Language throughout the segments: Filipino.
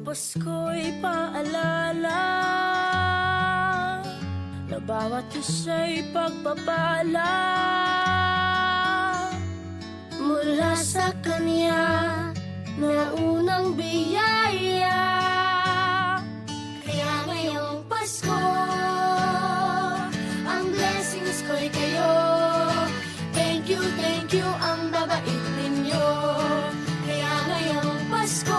Pasko'y paalala na bawat isa'y pagpapala mula sa Kanya na unang biyaya. Kaya ngayong Pasko, ang blessings ko'y kayo. Thank you ang babait ninyo. Kaya ngayong Pasko,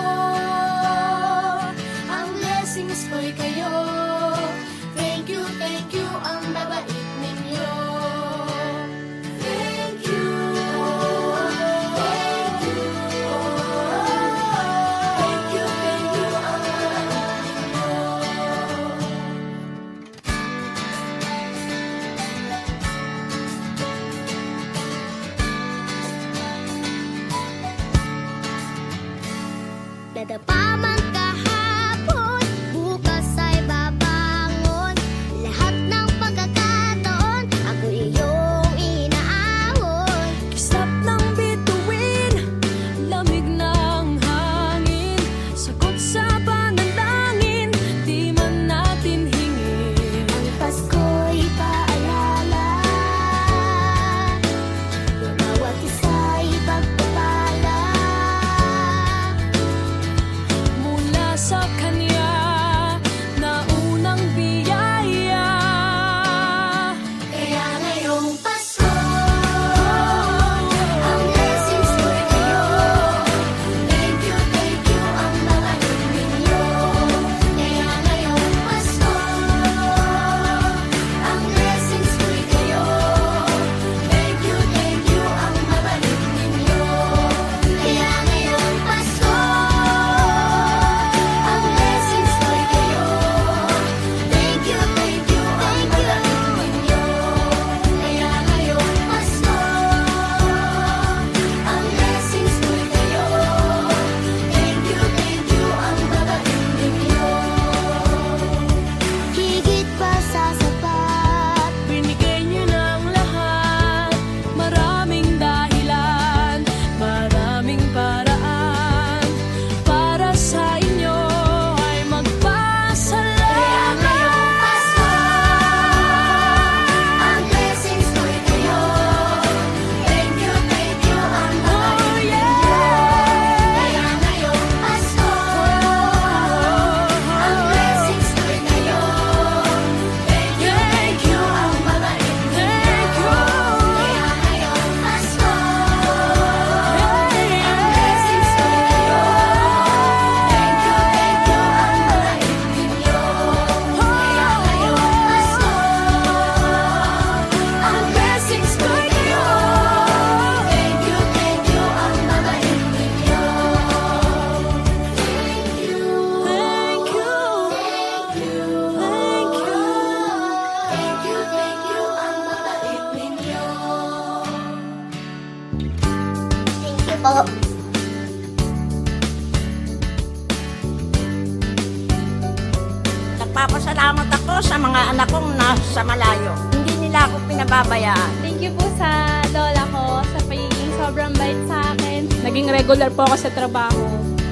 ang blessings ko'y kayo. Thank you ang babait ninyo. Thank you, thank you, thank you ang babait ninyo. Dadapa man kahapon, bukas ay babangon. Lahat ng pagkakataon, ako iyong inaahon. Kisap ng bituin, lamig ng hangin, sagot sa panalangin, di man natin hingin. Ang Pasko'y paalala na bawat isa'y pagpapala Mula sa Kanya na unang biyaya. Kaya ngayong Pasko, ang blessings ko'y kayo. Thank you ang babait ninyo. Kaya ngayong Pasko, ang blessings ko'y kayo. Thank you ang babait ninyo. Kaya ngayong Pasko, ang blessings ko'y kayo. Thank you ang babait ninyo. Kaya ngayong Pasko, ang blessings ko'y kayo. Thank you ang babait ninyo. Higit pa sa sapat, Binigay niyo ng lahat, maraming dahilan, maraming paraan, para sa inyo ay kaya magpasalamat. ngayong Pasko, ang blessings ko'y kayo. Thank you ang babait ninyo. Kaya ngayong Pasko, ang blessings ko'y kayo. Thank you ang babait ninyo. Kaya ngayong Pasko, ang blessings ko'y kayo. Thank you ang babait ninyo. Kaya ngayong Pasko, ang blessings ko'y kayo. Thank you ang babait ninyo. Thank you ang babait ninyo. Thank you po. Nagpapasalamat ako sa mga anak kong nasa malayo. Hindi nila ako pinababayaan. Thank you po sa lola ko sa pagiging sobrang bait sa akin. Naging regular po ako sa trabaho.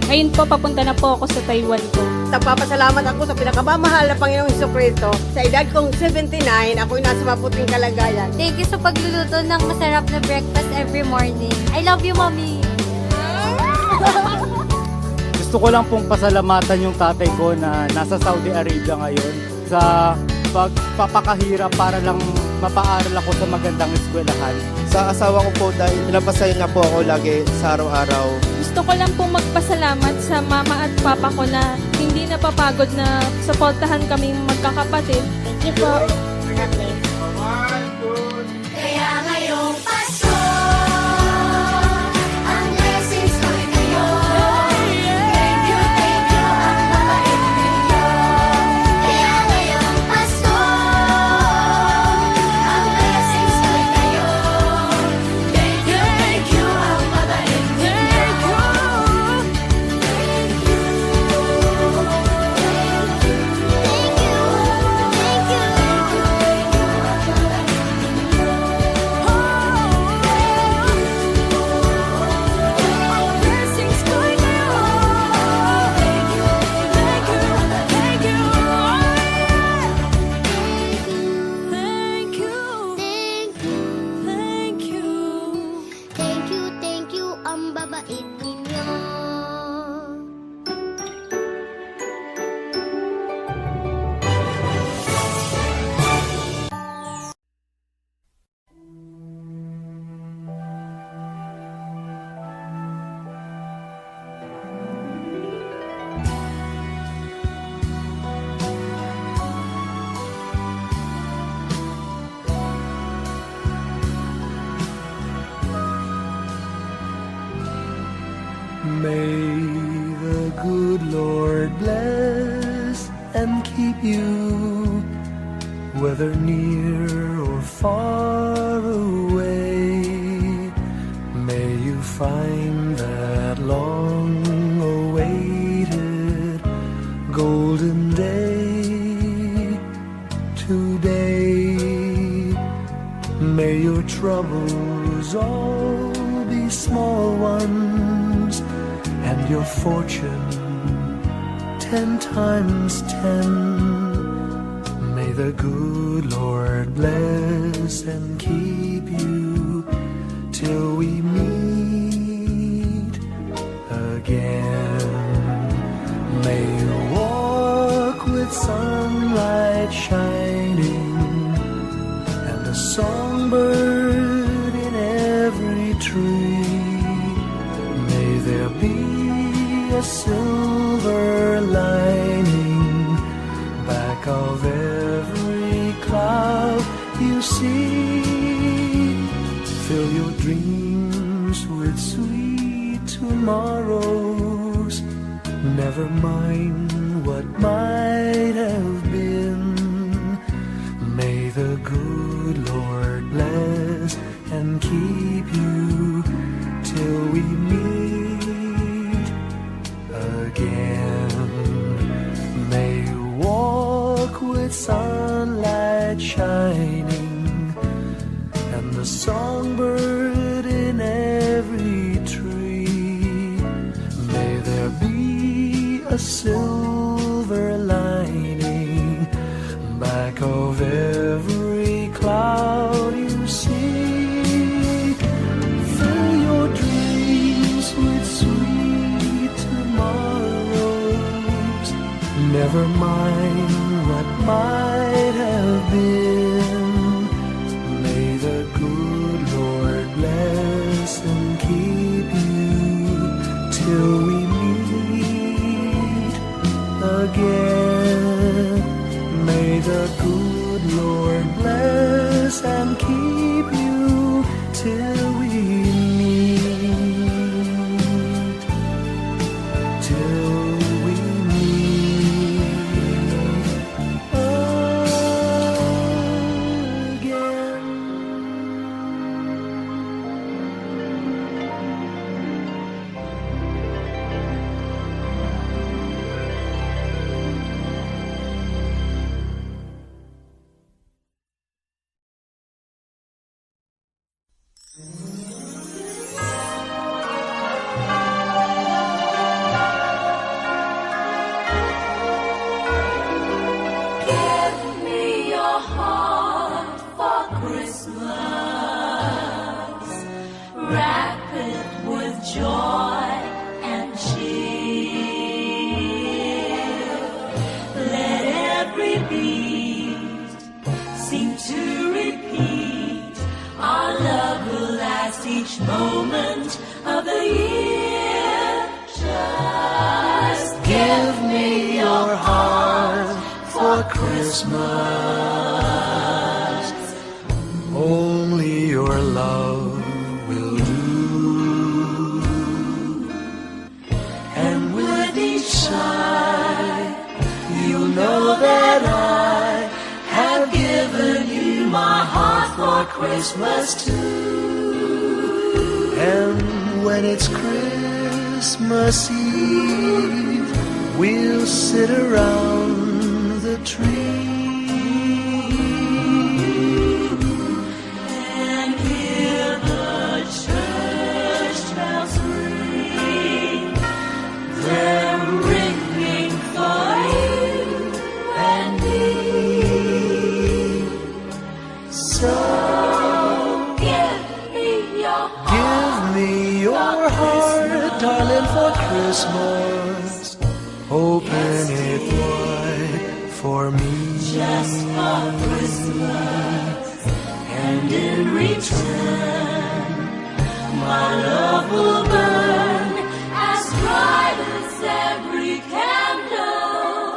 Ngayon po, papunta na po ako sa Taiwan ko. Nagpapasalamat ako sa pinakamamahal na Panginoong Hesukristo. Sa edad kong 79, ako'y nasa maputing kalagayan. Thank you sa pagluluto ng masarap na breakfast every morning. I love you, Mommy! Gusto ko lang pong pasalamatan yung tatay ko na nasa Saudi Arabia ngayon sa pagpapakahirap para lang mapaaral ako sa magandang eskwelahan. Sa asawa ko po dahil pinapasaya niya po ako lagi sa araw-araw. Gusto ko lang pong magpasalamat sa mama at papa ko na hindi napapagod na suportahan kaming magkakapatid. Thank you po. God bless. Kaya ngayong Pasko, ang blessings ko'y kayo. Thank you ang babait ninyo. Kaya ngayong Pasko, ang blessings ko'y kayo. Thank you ang babait ninyo. Thank you. Thank you. Lord bless and keep you, whether near or far away. May you find that long-awaited golden day today. May your troubles all be small ones, and your fortune 10 times 10. May the good Lord bless and keep you till we meet again. May you walk with sunlight shining and a songbird in every tree. May there be a silver lining back of every cloud you see. Fill your dreams with sweet tomorrows. Never mind what might have been. May the good Lord bless and keep you till we meet again. May you walk with sunlight shining and the songbird in every tree. May there be a silver lining back of every cloud you see. Fill your dreams with sweet tomorrows. Never mind what might have been. May the good Lord bless and keep you till we meet again. May the good Lord bless and keep you till we meet, till we meet again. Give me your heart for Christmas. Wrap it with joy and cheer. Let every beat seem to repeat. Our love will last each moment of the year. Just give me your heart for Christmas. Only your love will do, And with each sigh, you know that I have given you my heart for Christmas too. and when it's Christmas Eve, we'll sit around the tree And hear the church bells ring. They're ringing for you and me. So give me your heart. Give me your heart, darling, for Christmas. Open it wide for me. Just for Christmas, and in return, my love will burn as bright as every candle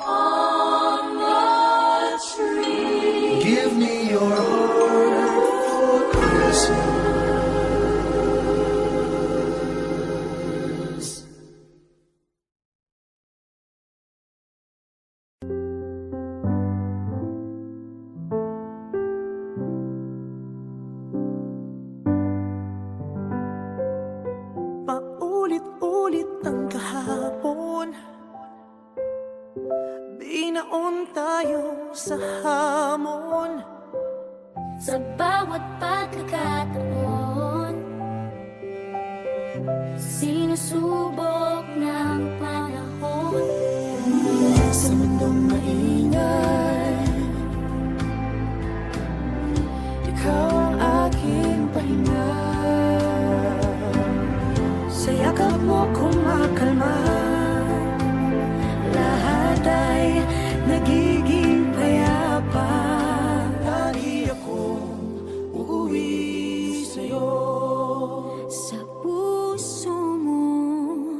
on the tree. Give me your heart for Christmas. tayo sa hamon. Sa bawat pagkakataon, sinusubok ng panahon. Sa mundong maingay, ikaw ang aking pahinga. Sa yakap mo kumakalma, lahat ay nagiging payapa. Lagi akong uuwi sa'yo. Sa puso mo,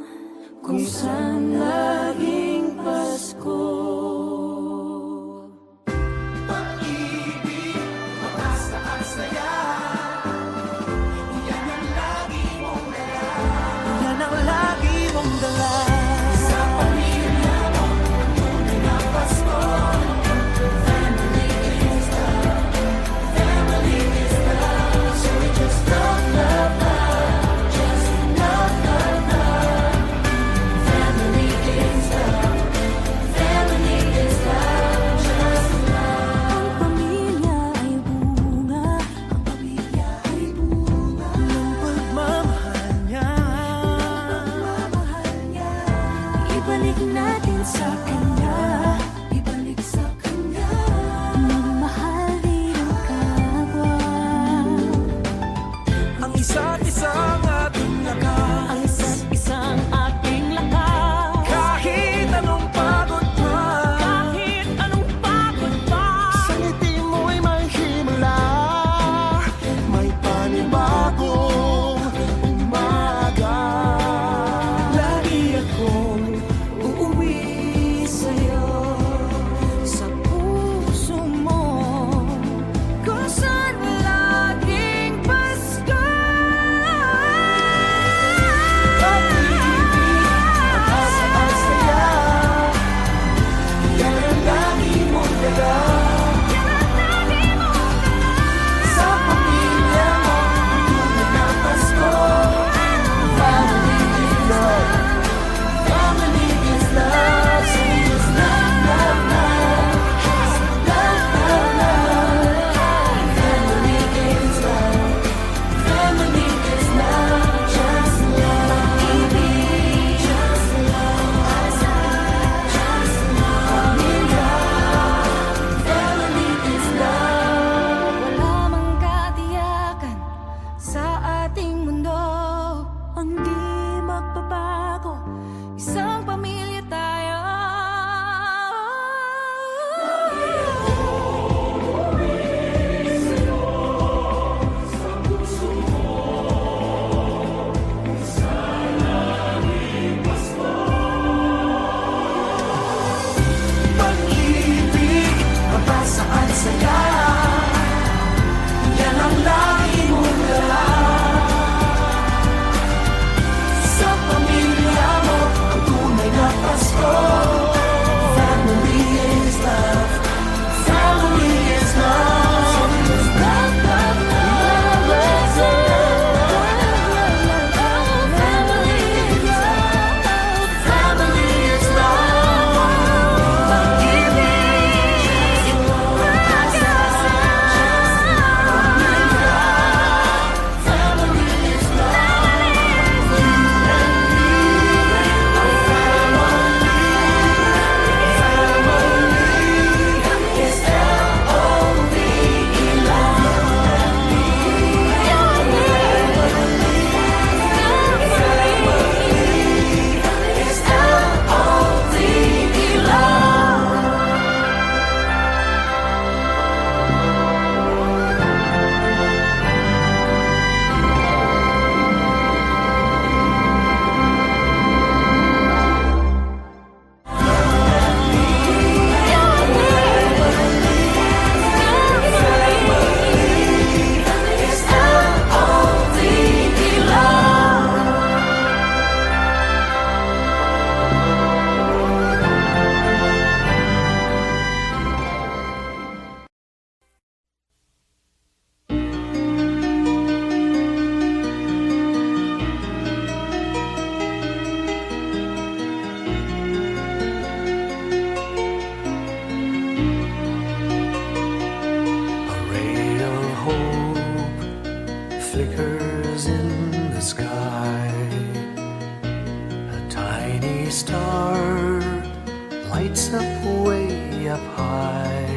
lights up way up high.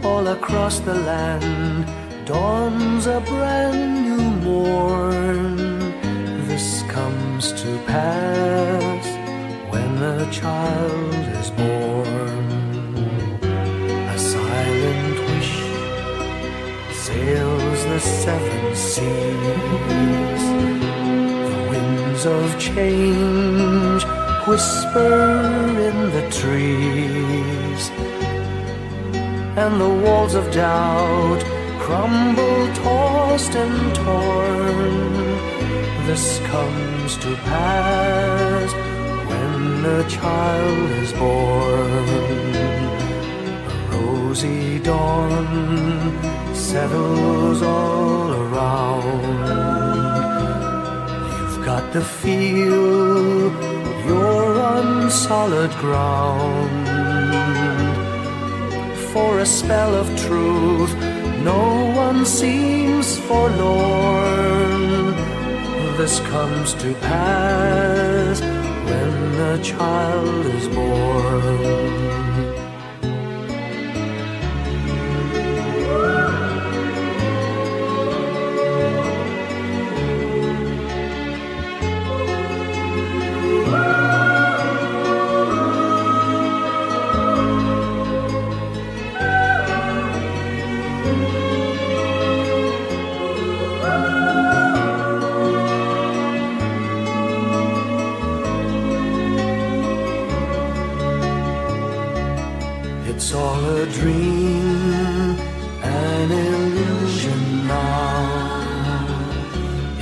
All across the land dawns a brand new morn. This comes to pass when a child is born. A silent wish sails the seven seas. The winds of change whisper in the trees, and the walls of doubt crumble, tossed and torn. This comes to pass when a child is born. A rosy dawn settles all around. You've got to feel you're on solid ground. For a spell of truth, no one seems forlorn. This comes to pass when a child is born. It's all a dream, an illusion now.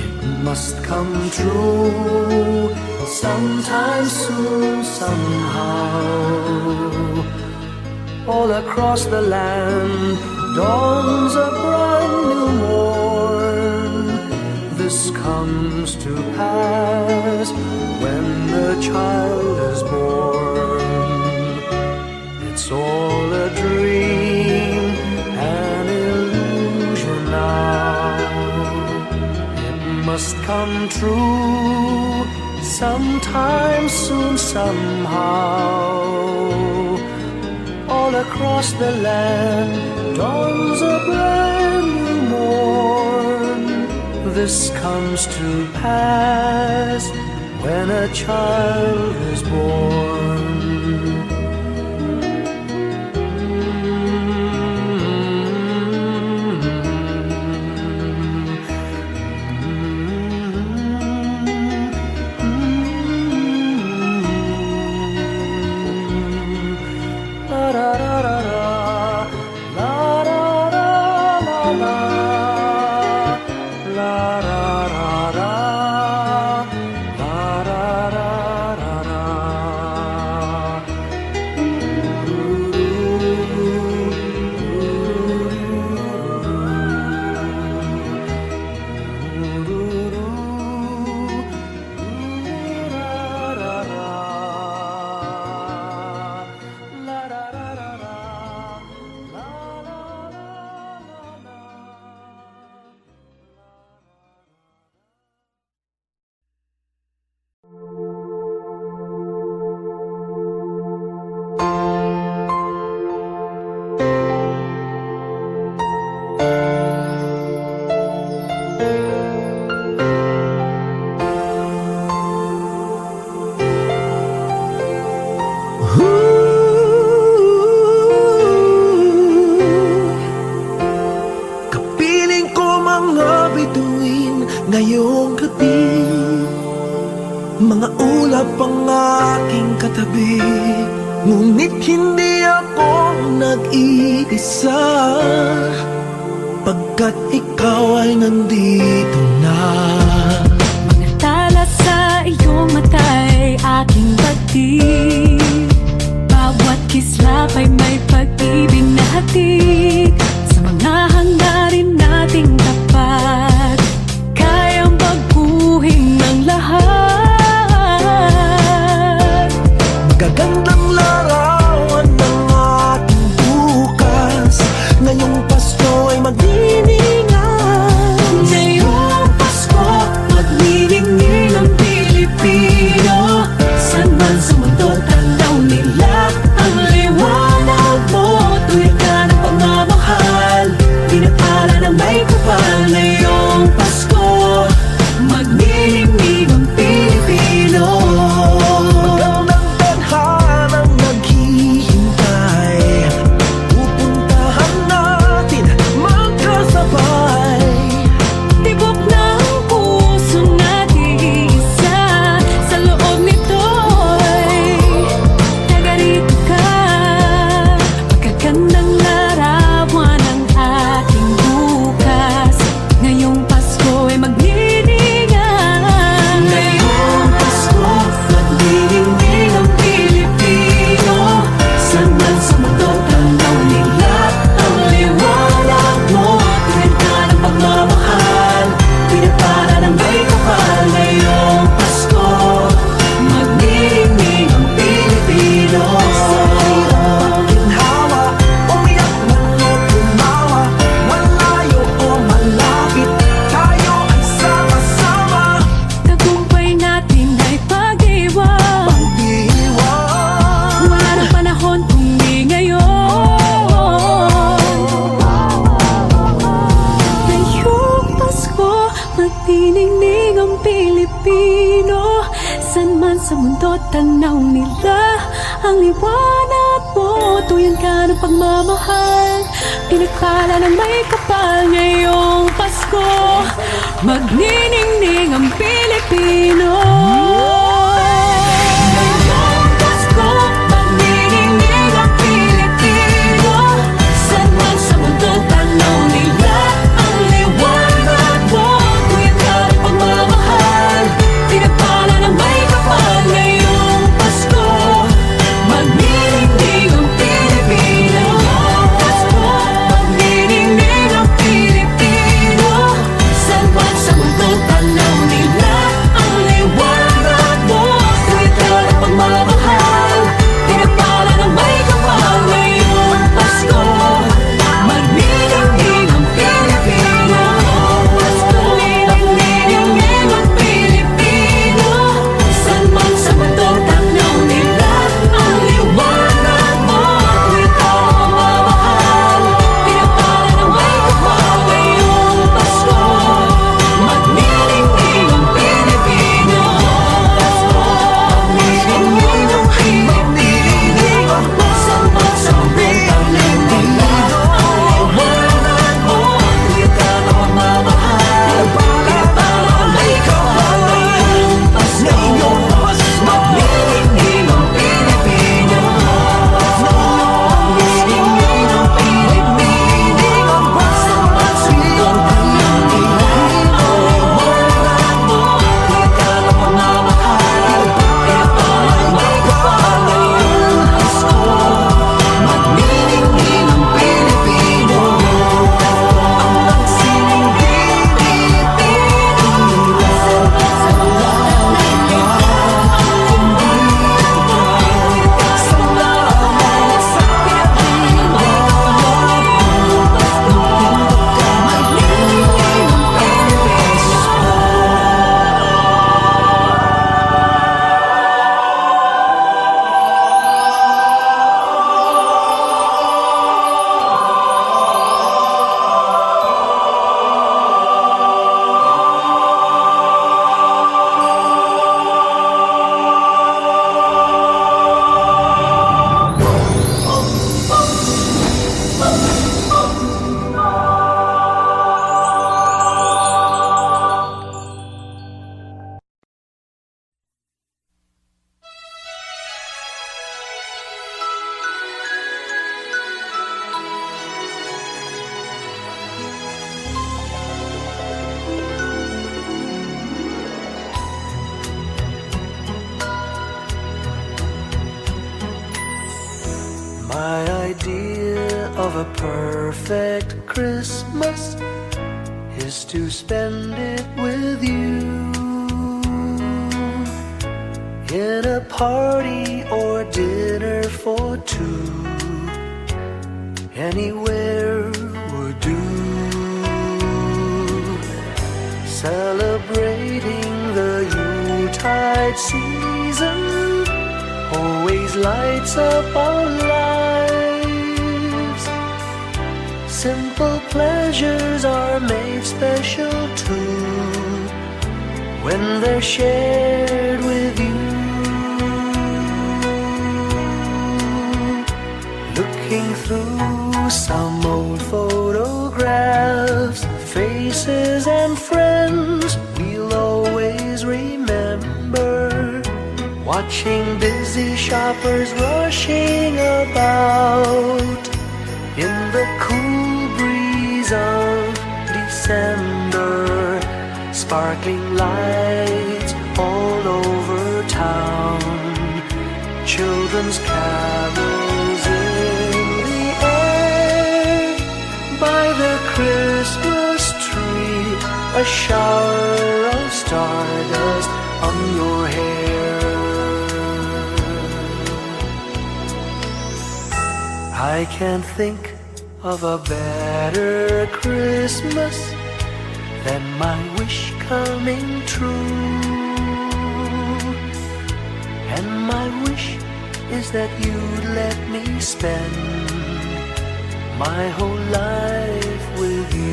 It must come true sometime soon, somehow. All across the land dawns a brand new morn. This comes to pass when the child is born. It's all a dream, an illusion now. It must come true sometime soon, somehow. All across the land dawns a brand new morn. This comes to pass when a child is born. Kapiling ko mga bituin ngayong gabi, mga ulap ang aking katabi, ngunit hindi ako nag-iisa, pagkat ikaw ay nandito na. Mga tala sa iyong mata'y aking batid. Bawat kislap ay may pag-ibig na hatid. Sa mga hangarin nating tapat, kayang baguhin ng lahat. Gagandang larawan ng ating bukas, ngayong Pasko ay magdiningan. Ngayong Pasko, magniningning ang Pilipino. Saan man sa mundo tanaw nila ang liwanag mo. Tuyan ka ng pagmamahal, pinagpala ng may kapal. Ngayong Pasko, magniningning ang Pilipino. Ngayong Pasko, magniningning ang Pilipino. Saan man sa mundo tanaw nila ang liwanag mo. Tuyan ka ng pagmamahal, pinagpala ng may kapal. Ngayong Pasko, magniningning ang Pilipino. Pasko, magniningning ang Pilipino. Saan man sa mundo tanaw nila ang liwanag mo. Tuwid ka ng pagmamahal, pinagpala ng may kapal. Ngayong Pasko, magniningning ang Pilipino. Pasko, magniningning ang Pilipino. Saan man sa mundo tanaw nila ang liwanag mo. Tuwid ka ng pagmamahal, pinagpala ng may kapal. Ngayong Pasko, magniningning ang Pilipino. Pasko, magniningning ang Pilipino. Saan man sa mundo tanaw nila ang liwanag mo. Tuwid ka ng pagmamahal, pinagpala ng may kapal. Ngayong Pasko, magniningning ang Pilipino. Magniningning ang Pilipino. Saan man sa mundo tanaw nila ang liwanag mo. Tuwid ka ng pagmamahal, pinagpala ng may kapal. Ngayong Pasko, magniningning ang Pilipino. Ang magsining Pilipino. Sa mga My idea of a perfect Christmas is to spend it with you in a party or dinner for two. Anywhere would do. Celebrating the Yuletide season always lights up our lives. Simple pleasures are made special too when they're shared with you. Looking through some old photographs, faces and friends we'll always remember. Watching busy shoppers rushing about in the cool breeze of December. Sparkling lights all over town, children's carols in the air. By the Christmas tree, a shower of stardust on your hair. I can't think of a better Christmas than my wish coming true. And my wish is that you'd let me spend my whole life with you.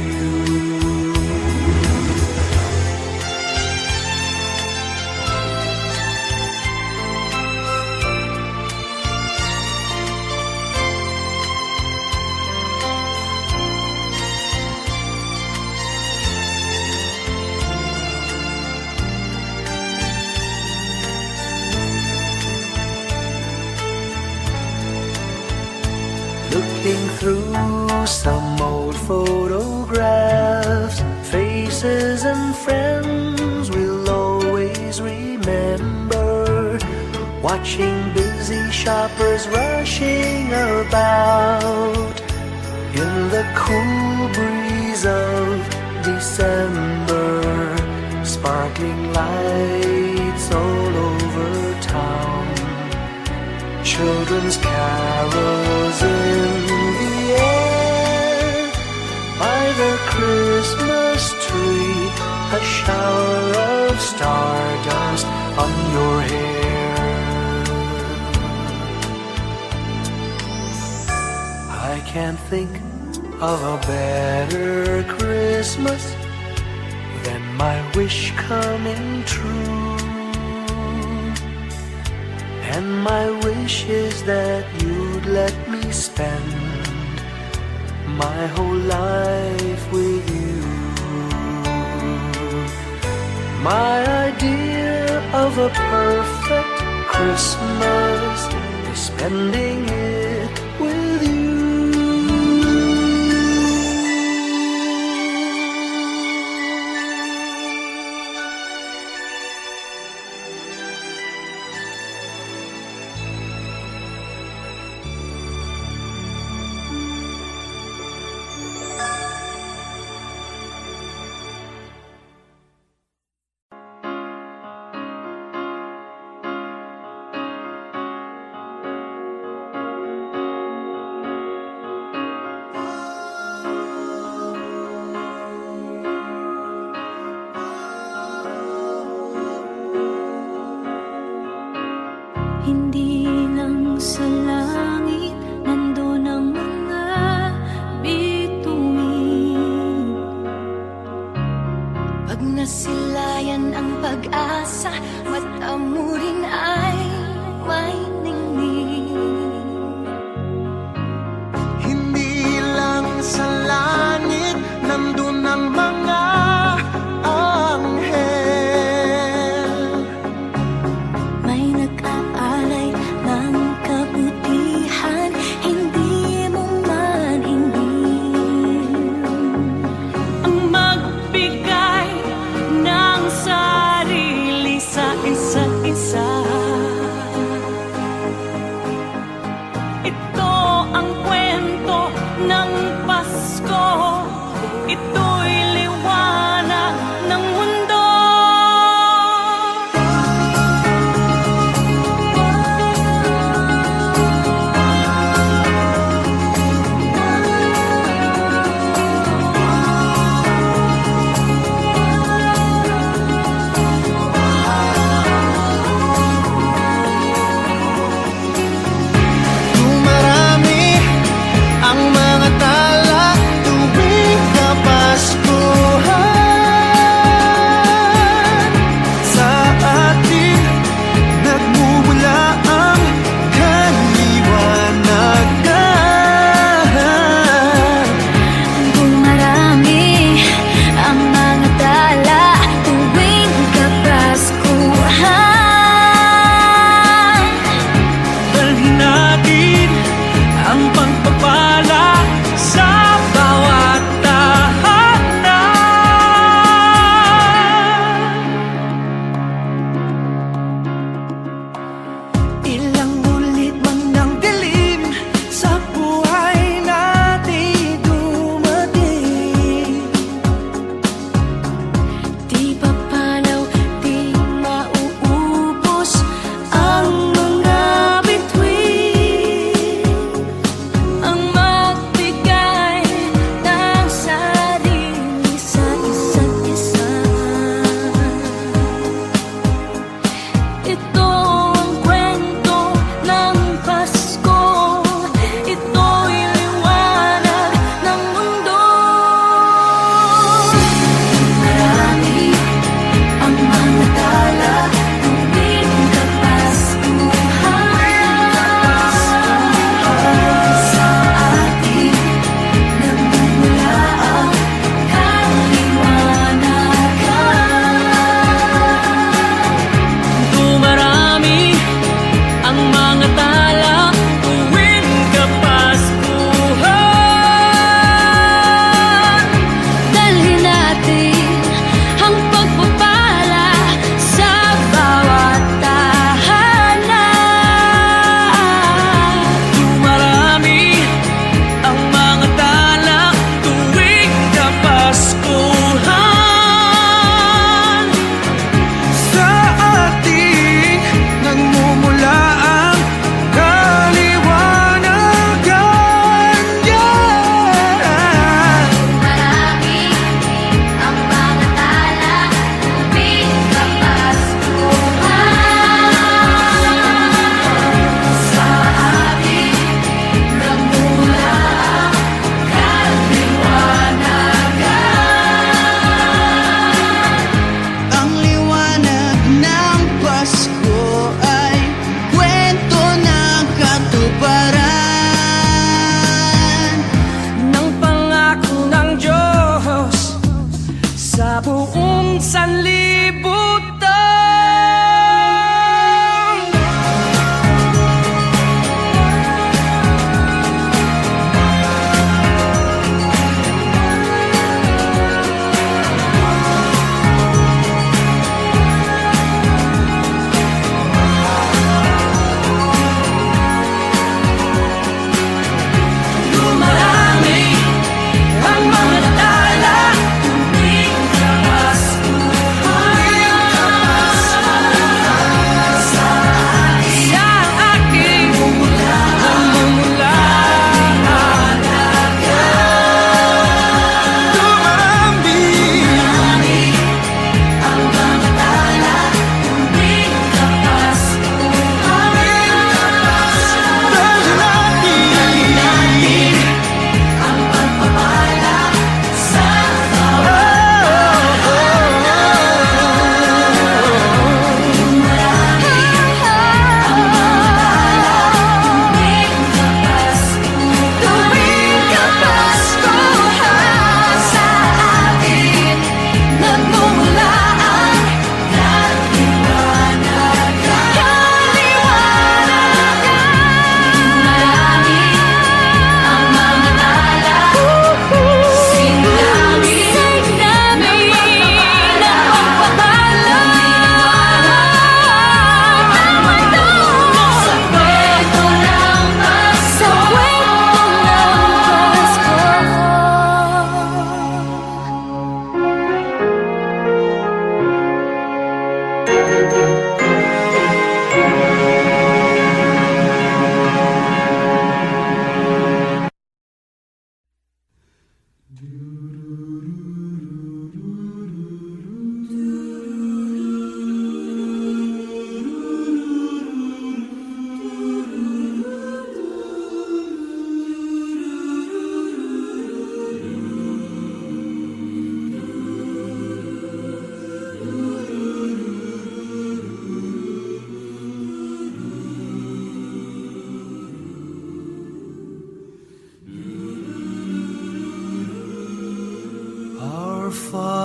Flipping through some old photographs, faces and friends we'll always remember. Watching busy shoppers rushing about in the cool breeze of December. Sparkling lights all over town, children's carols in the air. By the Christmas tree, a shower of stardust on your hair. I can't think of a better Christmas than my wish coming true. And my wish is that you'd let me spend my whole life with you. My idea of a perfect Christmas is spending it with you. Hindi lang sa langit nandun ang mga bituin. Pag nasilayan ang pag-asa, mata mo rin ay may ningning. Hindi lang sa langit nandun ang mga anghel. May nag-aalay ng kabutihan, hindi mo man hingin. Ang magbigay ng sarili sa isa't isa. Ito ang kwento ng Pasko. Ito'y liwanag ng mundo. Dumarami ang mga tala tuwing Kapaskuhan. Sa atin nagmumula ang kaliwanagan. Dumarami ang mga tala tuwing Kapaskuhan. Dalhin natin ang pagpapala sa bawat tahanan. Ilang ulit man ng dilim sa buhay natin dumating. Di papalaw, di mauubos ang mga bituin. Ang magbigay ng sarili sa isa't isa. Ito ang kwento ng Pasko. Ito'y liwanag ng mundo. Marami ang mga tala tuwing Kapaskuhan. Sa atin nagmumula ang kaliwanagan. Dumarami ang mga tala tuwing Kapaskuhan.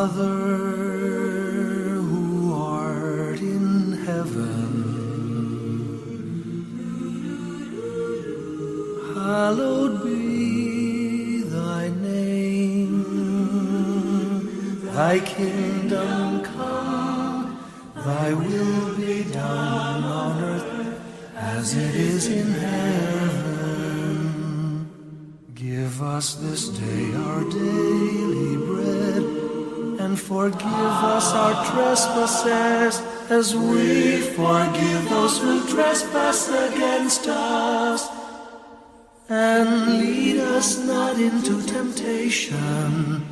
Father who art in heaven, hallowed be thy name. Thy kingdom come, thy will be done on earth as it is in heaven. Give us this day our daily bread, and forgive us our trespasses as we forgive those who trespass against us. And lead us not into temptation,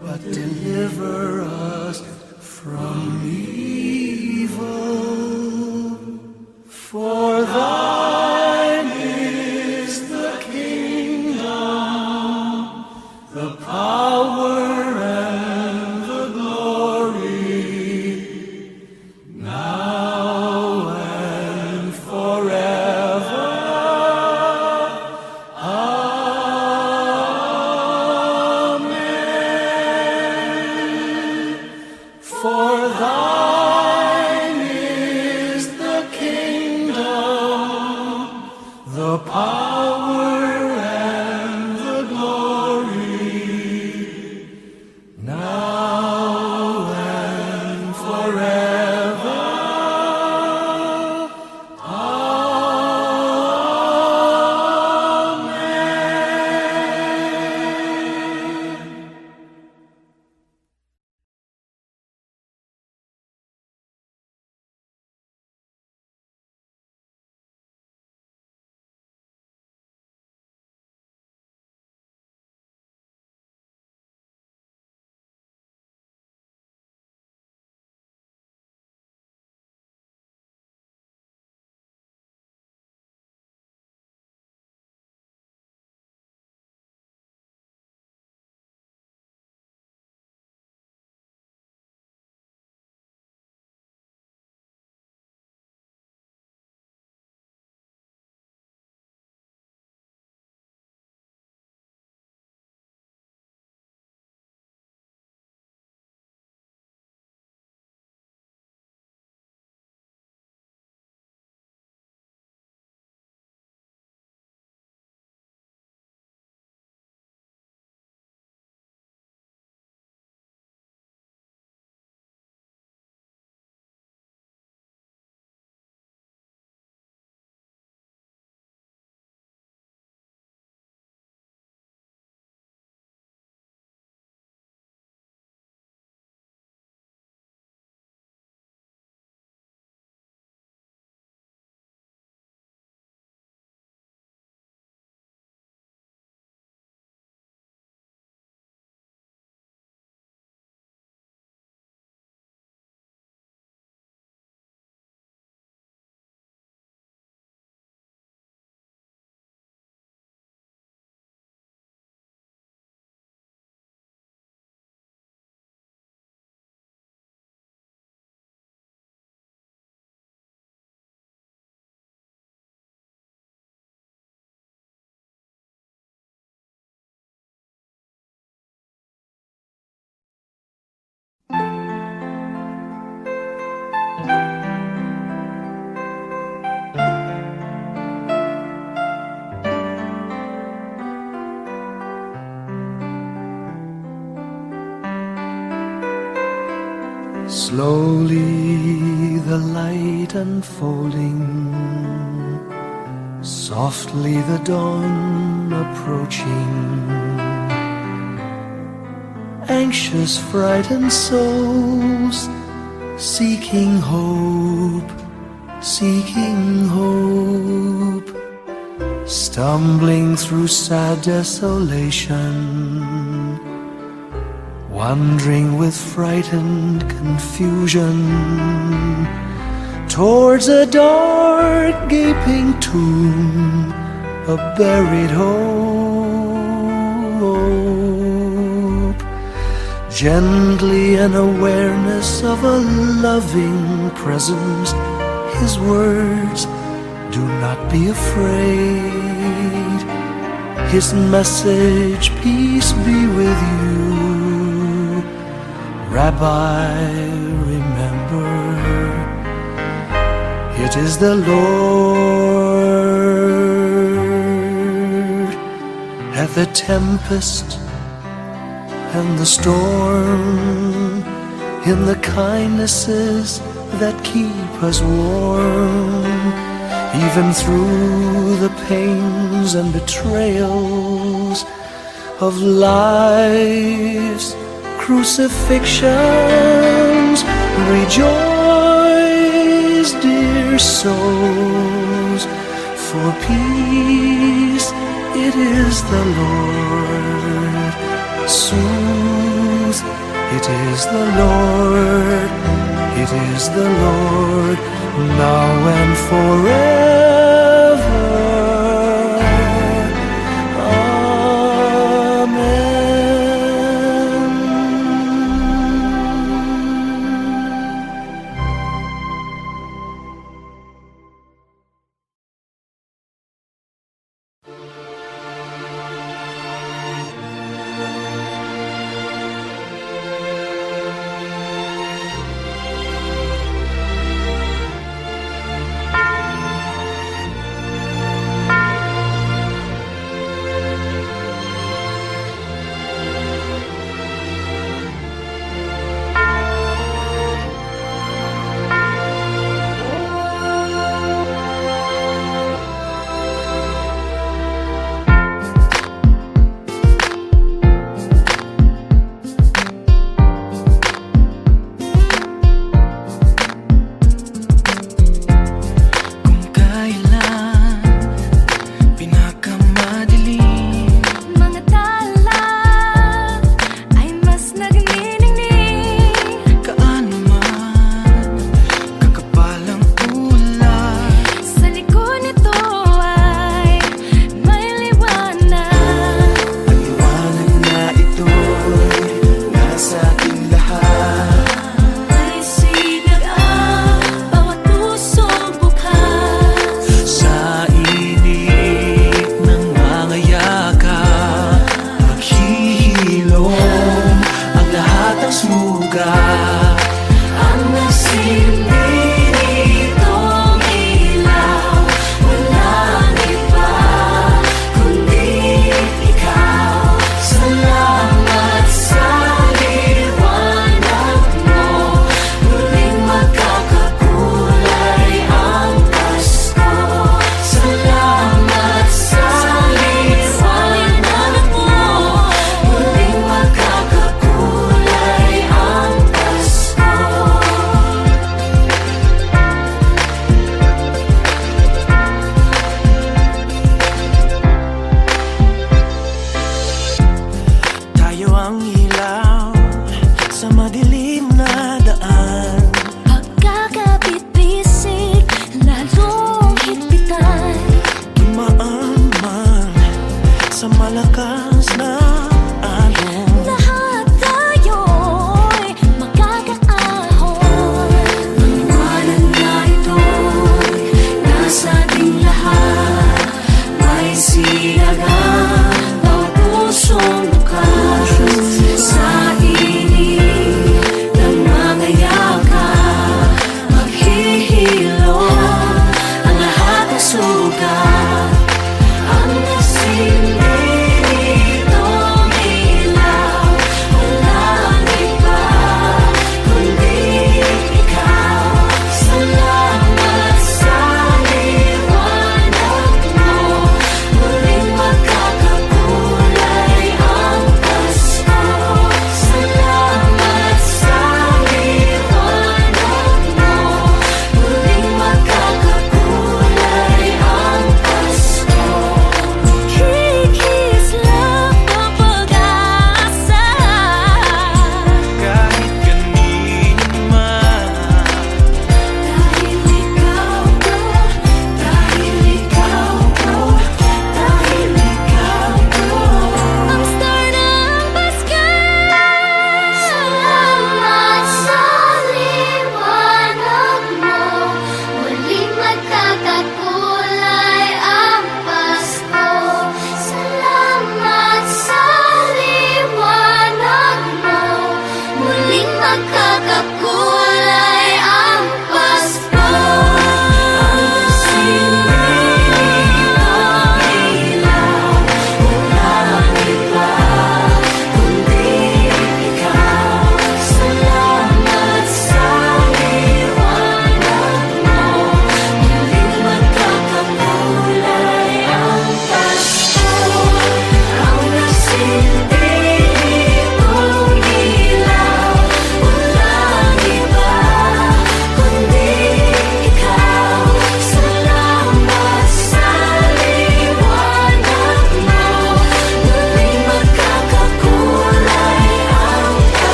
but deliver us from evil. For thine is the kingdom, the power, and the glory, now and forever. For thine is the kingdom, the power, and the glory, now and forever. Amen. Slowly the light unfolding, softly the dawn approaching. Anxious, frightened souls, seeking hope, stumbling through sad desolation, wandering with frightened confusion towards a dark gaping tomb, a buried hope. Gently an awareness of a loving presence, His words, do not be afraid. His message, peace be with you. Rabbi, remember, it is the Lord. At the tempest and the storm, in the kindnesses that keep us warm, even through the pains and betrayals of life's crucifixions. Rejoice, dear souls, for peace it is the Lord. Sooth, it is the Lord, it is the Lord, now and forever.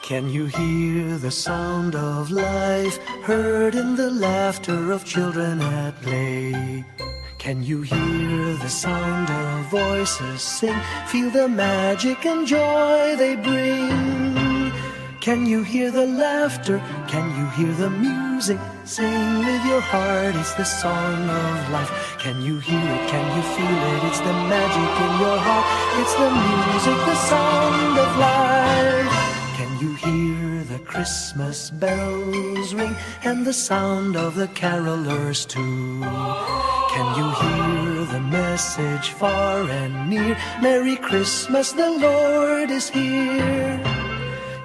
Can you hear the sound of life heard in the laughter of children at play? Can you hear the sound of voices sing? Feel the magic and joy they bring. Can you hear the laughter? Can you hear the music? Sing with your heart, it's the song of life. Can you hear it? Can you feel it? It's the magic in your heart. It's the music, the sound of life. Can you hear the Christmas bells ring and the sound of the carolers too? Can you hear the message far and near? Merry Christmas, the Lord is here.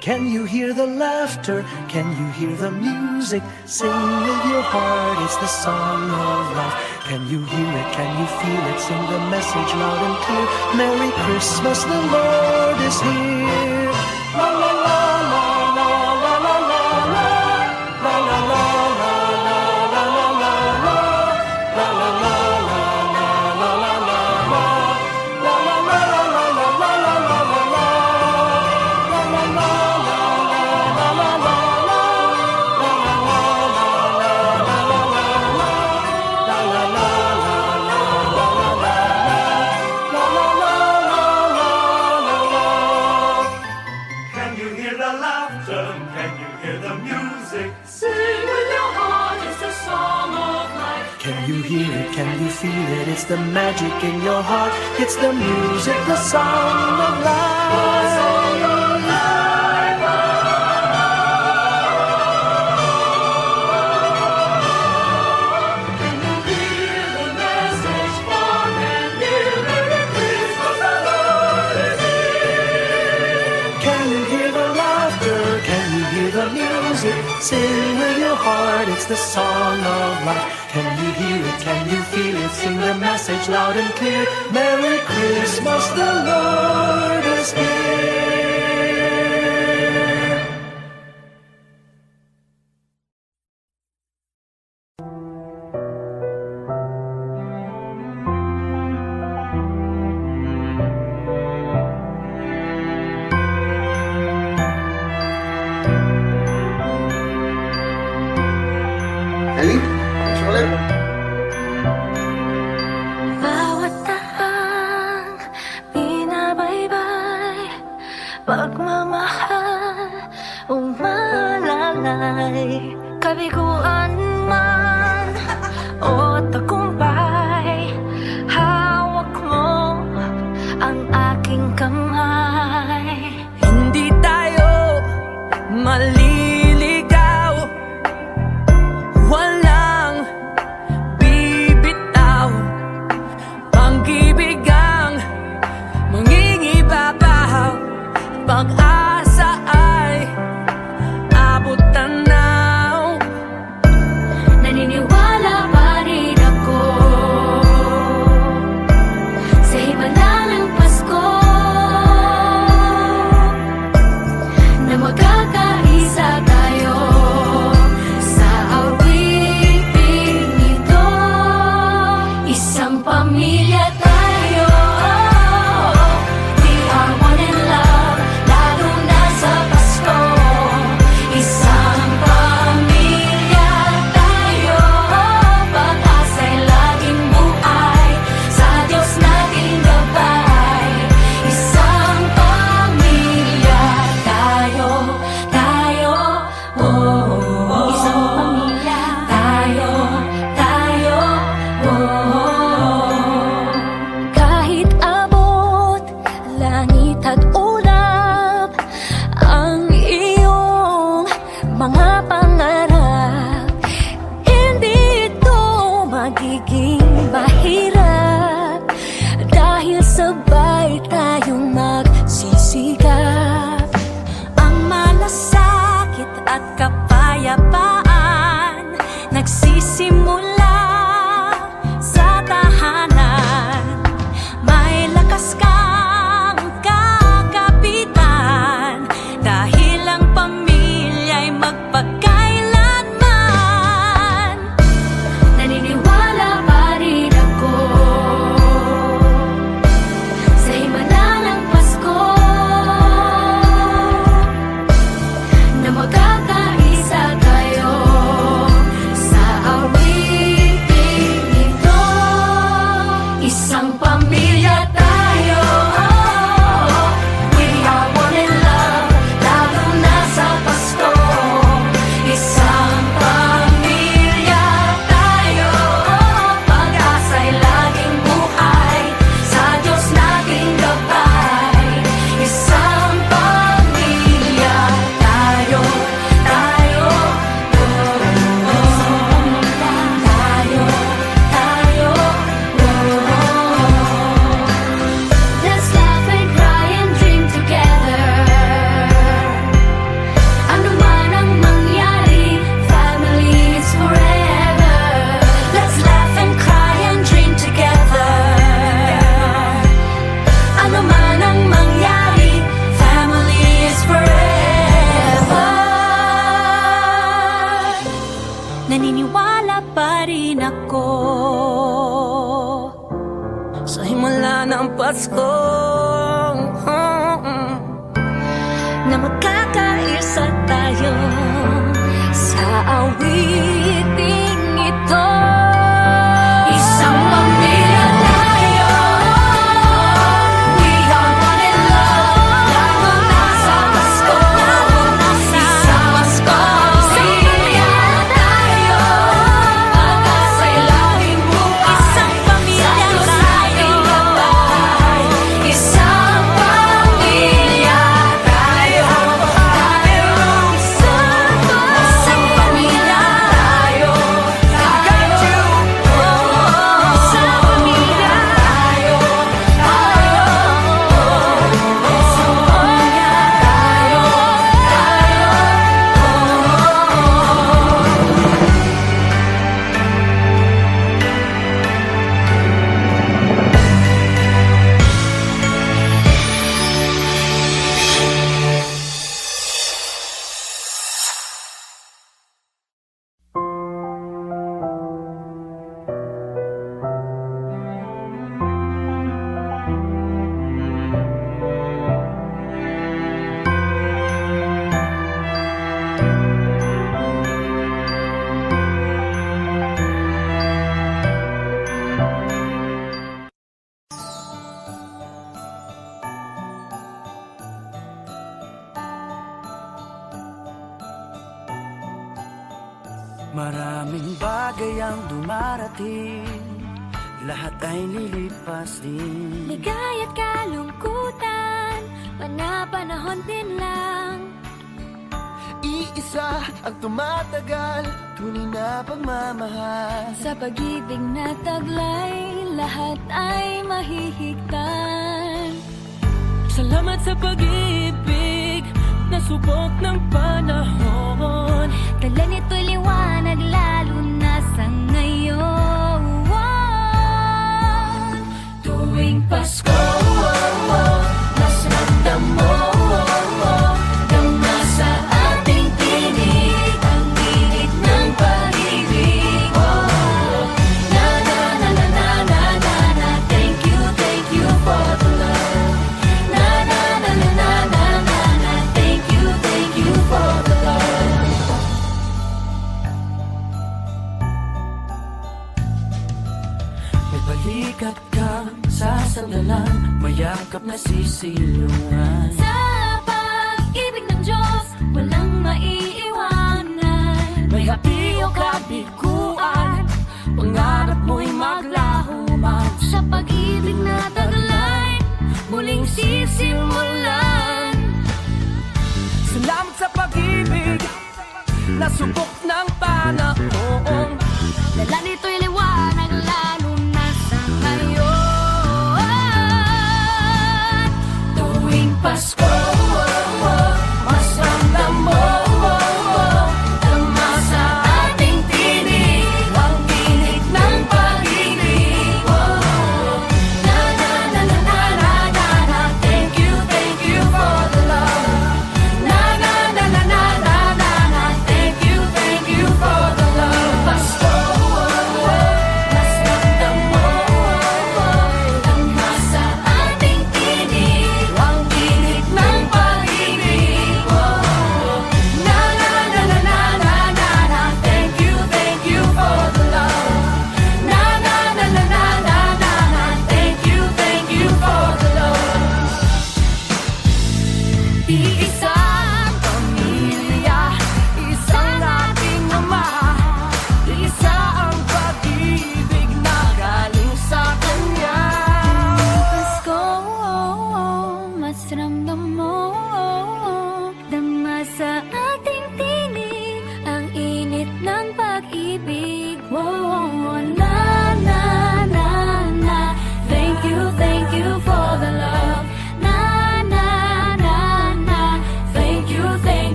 Can you hear the laughter? Can you hear the music? Sing with your heart, it's the song of life. Can you hear it? Can you feel it? Sing the message loud and clear. Merry Christmas, the Lord is here. La la la la la la la la la la la la la la la Can you hear the laughter? Can you hear the music? Sing with your heart, it's the song of life. Can you hear it? Can you feel it? It's the magic in your heart. It's the music, the song of life. Can you hear the laughter? Can you hear the music? Sing with your heart, it's the song of life. Can you hear it? Can you feel it? Sing the message loud and clear. Merry Christmas, the Lord is here. Ellie, ulit. Bawat tahang binabaybay, pagmamahal umalalay. Kabiguan man o tagumpay, hawak mo ang aking kamay. Hindi tayo maliligaw, walang bibitaw. Pag-ibig ang mangingibabaw, pag-asa ay abot tanaw. Naniniwala pa rin ako sa himala ng Pasko, na magkakaisa tayo sa awiting ito. Isang pamilya tayo, we are one in love, lalo na sa Pasko. Isang pamilya tayo, pag-asa'y laging buhay, sa Diyos nating gabay. Isang pamilya tayo, oh. Isang pamilya tayo, oh. Kahit abot langit at ulap ang iyong mga pangarap, hindi ito magiging mahirap, dahil sabay tayong magsisikap. Ang malasakit at kapayapaan nagsisimula sa tahanan. May lakas kang kakapitan, dahil ang pamilya'y magpakailanman. Naniniwala pa rin ako sa himala ng Pasko, ko sa himala ng Pasko, na magkakaisa tayo sa awiting ito. Isang pamilya tayo, we are one in love. Lalo na sa Pasko, isang Pasko. Pamilya tayo, pag-asa'y laging buhay. Isang pamilya tayo, isang pamilya tayo, isang pamilya tayo, isang pamilya Maraming bagay ang dumarating, lahat ay lilipas din. Ligaya't kalungkutan, panapanahon din lang. Iisa ang tumatagal, tunay na pagmamahal. Sa pag-ibig na taglay, lahat ay mahihigtan. Salamat sa pag-ibig na subok ng panahon. Dala nito'y liwanag lalo na sa ngayon. Tuwing Pasko, mas ramdam mo, dama sa ating tinig ang init ng pag-ibig. Na na na na na na na na, thank you for the love. Na na na na na na na na, thank you for the love. May balikat kang sasandalan, mayakap na sisilungan. Sa pag-ibig ng Diyos, walang maiiwanan. May hapi o kabiguan, pangarap mo'y maglaho man. Sa pag-ibig na taglay, muling sisimulan. Salamat sa pag-ibig na subok ng panahon. Dala nito'y liwanag lalo na sa ngayon. Tuwing Pasko, mas ramdam mo, dama sa ating tinig ang tinig ng pag-ibig. Na na na na na na na na, thank you for the love. Na na na na na na na na, thank you for the love.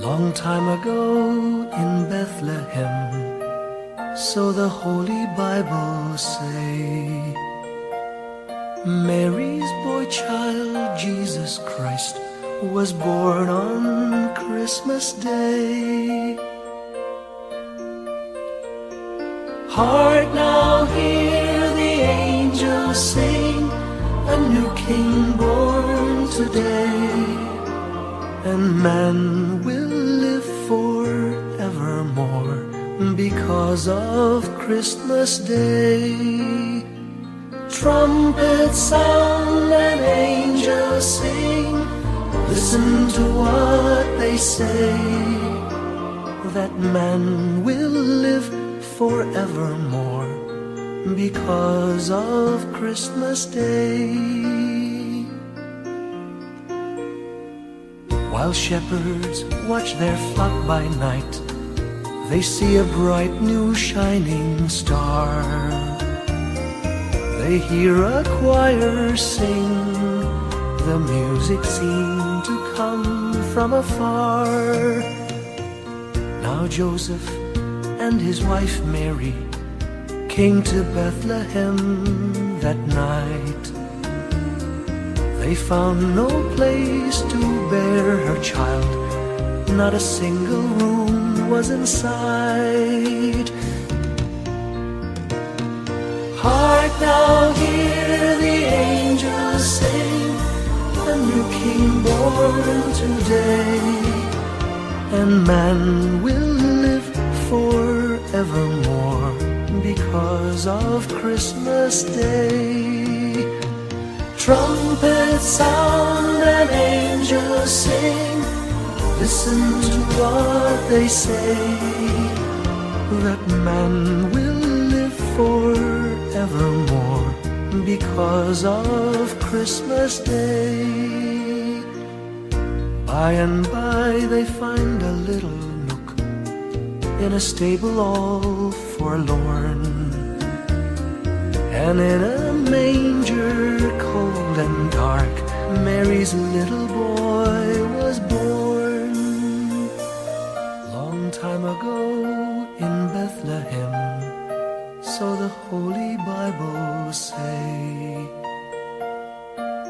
Long time ago in Bethlehem, so the Holy Bible say, Mary's boy child, Jesus Christ, was born on Christmas Day. Hark now, hear the angels sing, a new king born today, and man will live forevermore because of Christmas Day. Trumpets sound and angels sing, listen to what they say, that man will live forevermore because of Christmas Day. While shepherds watch their flock by night, they see a bright new shining star. They hear a choir sing, the music seemed to come from afar. Now Joseph and his wife Mary came to Bethlehem that night. They found no place to bear her child, not a single room was in sight. Hark now, hear the angels sing, a new king born today, and man will live forevermore because of Christmas Day. Trumpets sound and angels sing, listen to what they say, that man will live forevermore because of Christmas Day. By and by they find a little nook in a stable all forlorn, and in a manger cold and dark, Mary's little boy was born. Long time ago in Bethlehem, so the Holy Bible say,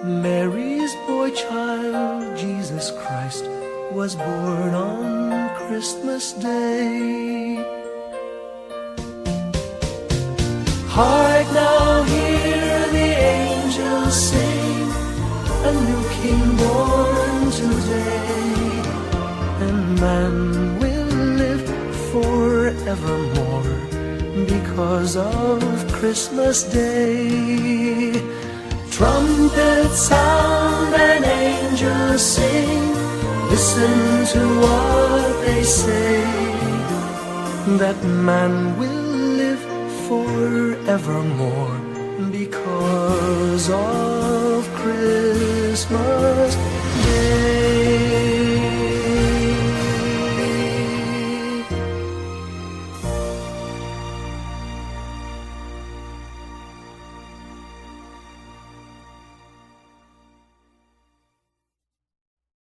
Mary's boy child, Jesus Christ, was born on Christmas Day. Hark now, hear the angels sing, a new king born today, and man will live forevermore because of Christmas Day. Trumpets sound and angels sing, listen to what they say, that man will live forevermore because of Christmas